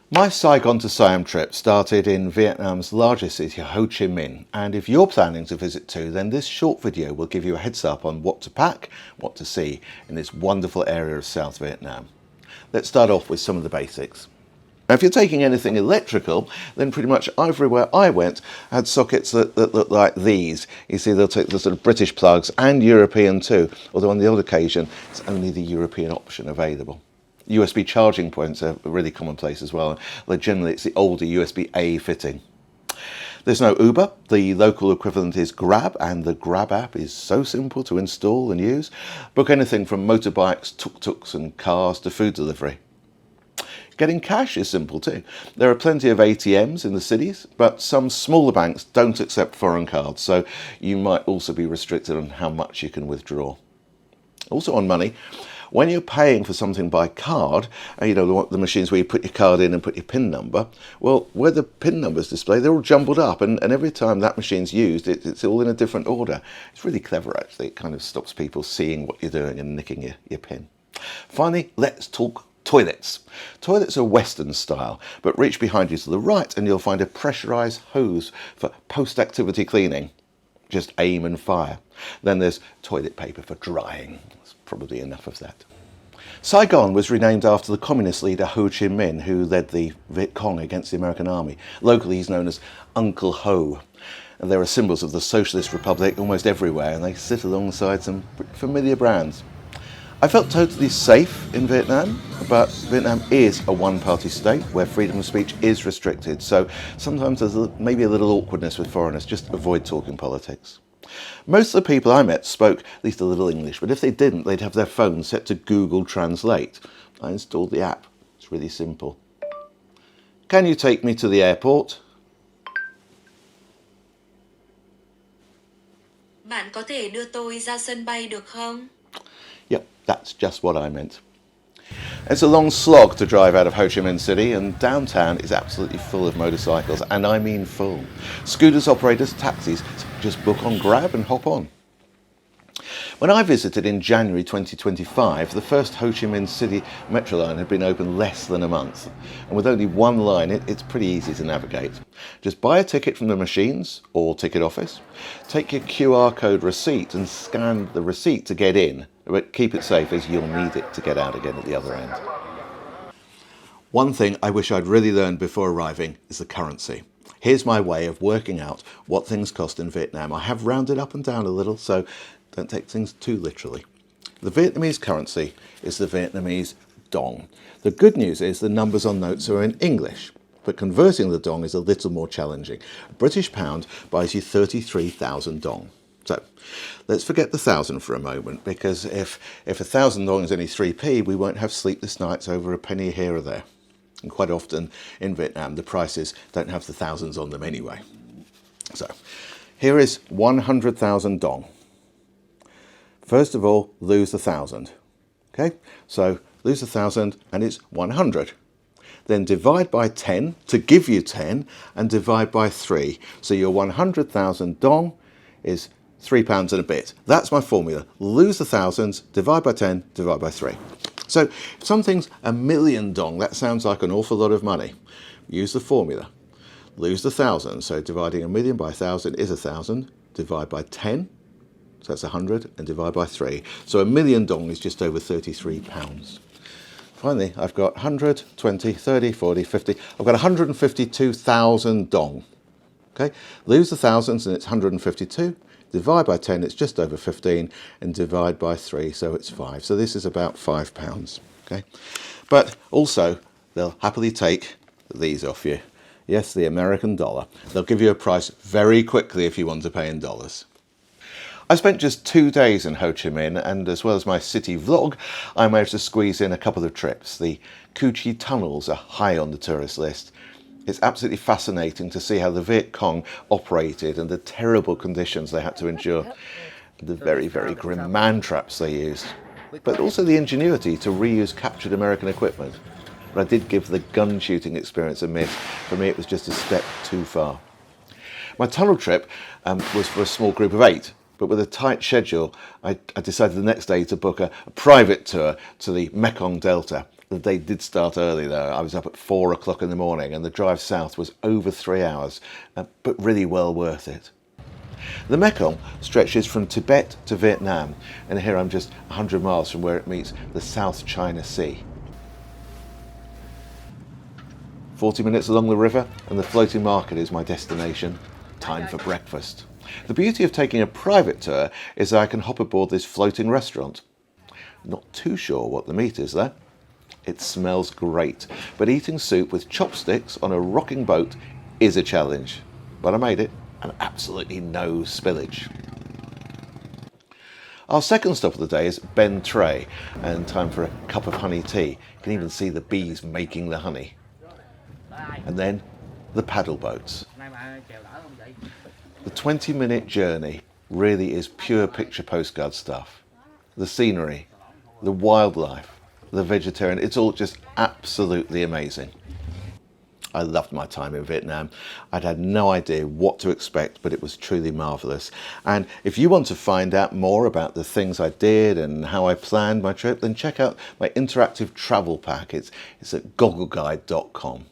My Saigon to Siam trip started in Vietnam's largest city, Ho Chi Minh, and if you're planning to visit too, then this short video will give you a heads up on what to pack, what to see in this wonderful area of South Vietnam. Let's start off with some of the basics. Now, if you're taking anything electrical, then pretty much everywhere I went had sockets that look like these. You see, they'll take the sort of British plugs and European too, although on the odd occasion, it's only the European option available. USB charging points are really commonplace as well. Generally, it's the older USB-A fitting. There's no Uber. The local equivalent is Grab, and the Grab app is so simple to install and use. Book anything from motorbikes, tuk-tuks and cars to food delivery. Getting cash is simple too. There are plenty of ATMs in the cities, but some smaller banks don't accept foreign cards, so you might also be restricted on how much you can withdraw. Also on money, when you're paying for something by card, the machines where you put your card in and put your PIN number, well, where the PIN numbers display, they're all jumbled up, and every time that machine's used, it's all in a different order. It's really clever, actually. It kind of stops people seeing what you're doing and nicking your PIN. Finally, let's talk toilets. Toilets are Weston style, but reach behind you to the right and you'll find a pressurised hose for post-activity cleaning. Just aim and fire. Then there's toilet paper for drying. There's probably enough of that. Saigon was renamed after the communist leader Ho Chi Minh, who led the Viet Cong against the American army. Locally he's known as Uncle Ho. And there are symbols of the Socialist Republic almost everywhere, and they sit alongside some familiar brands. I felt totally safe in Vietnam, but Vietnam is a one-party state where freedom of speech is restricted, so sometimes there's maybe a little awkwardness with foreigners. Just avoid talking politics. Most of the people I met spoke at least a little English, but if they didn't, they'd have their phone set to Google Translate. I installed the app. It's really simple. Can you take me to the airport? Bạn có thể đưa tôi ra sân bay được không? Yep, that's just what I meant. It's a long slog to drive out of Ho Chi Minh City, and downtown is absolutely full of motorcycles, and I mean full. Scooters, operators, taxis, just book on Grab and hop on. When I visited in January 2025, the first Ho Chi Minh City metro line had been open less than a month. And with only one line, it's pretty easy to navigate. Just buy a ticket from the machines or ticket office, take your QR code receipt and scan the receipt to get in, but keep it safe as you'll need it to get out again at the other end. One thing I wish I'd really learned before arriving is the currency. Here's my way of working out what things cost in Vietnam. I have rounded up and down a little, so don't take things too literally. The Vietnamese currency is the Vietnamese dong. The good news is the numbers on notes are in English, but converting the dong is a little more challenging. A British pound buys you 33,000 dong. So let's forget the thousand for a moment, because if 1,000 dong is only 3p, we won't have sleepless nights over a penny here or there. And quite often in Vietnam, the prices don't have the thousands on them anyway. So here is 100,000 dong. First of all, lose 1,000. Okay, so lose 1,000 and it's 100. Then divide by 10 to give you 10 and divide by 3. So your 100,000 dong is £3 and a bit. That's my formula. Lose the thousands, divide by 10, divide by 3. So if something's $1,000,000 dong, that sounds like an awful lot of money. Use the formula. Lose the thousands, so dividing 1,000,000 by 1,000 is 1,000. Divide by 10, so that's 100, and divide by 3. So $1,000,000 dong is just over £33. Finally, I've got 100, 20, 30, 40, 50. I've got 152,000 dong. Okay, lose the thousands and it's 152. Divide by 10, it's just over 15, and divide by 3, so it's 5. So this is about £5, okay? But also, they'll happily take these off you. Yes, the American dollar. They'll give you a price very quickly if you want to pay in dollars. I spent just 2 days in Ho Chi Minh, and as well as my city vlog, I managed to squeeze in a couple of trips. The Cu Chi tunnels are high on the tourist list. It's absolutely fascinating to see how the Viet Cong operated and the terrible conditions they had to endure. The very, very grim man traps they used. But also the ingenuity to reuse captured American equipment. But I did give the gun shooting experience a miss. For me, it was just a step too far. My tunnel trip was for a small group of 8. But with a tight schedule, I decided the next day to book a private tour to the Mekong Delta. The day did start early though. I was up at 4 o'clock in the morning and the drive south was over 3 hours, but really well worth it. The Mekong stretches from Tibet to Vietnam, and here I'm just 100 miles from where it meets the South China Sea. 40 minutes along the river and the floating market is my destination. Time for breakfast. The beauty of taking a private tour is that I can hop aboard this floating restaurant. Not too sure what the meat is though. It smells great, but eating soup with chopsticks on a rocking boat is a challenge. But I made it, and absolutely no spillage. Our second stop of the day is Ben Tre, and time for a cup of honey tea. You can even see the bees making the honey. And then the paddle boats. The 20-minute journey really is pure picture postcard stuff. The scenery, the wildlife, the vegetarian, it's all just absolutely amazing. I loved my time in Vietnam. I'd had no idea what to expect, but it was truly marvellous. And if you want to find out more about the things I did and how I planned my trip, then check out my interactive travel pack. It's at GoldGoggles.com.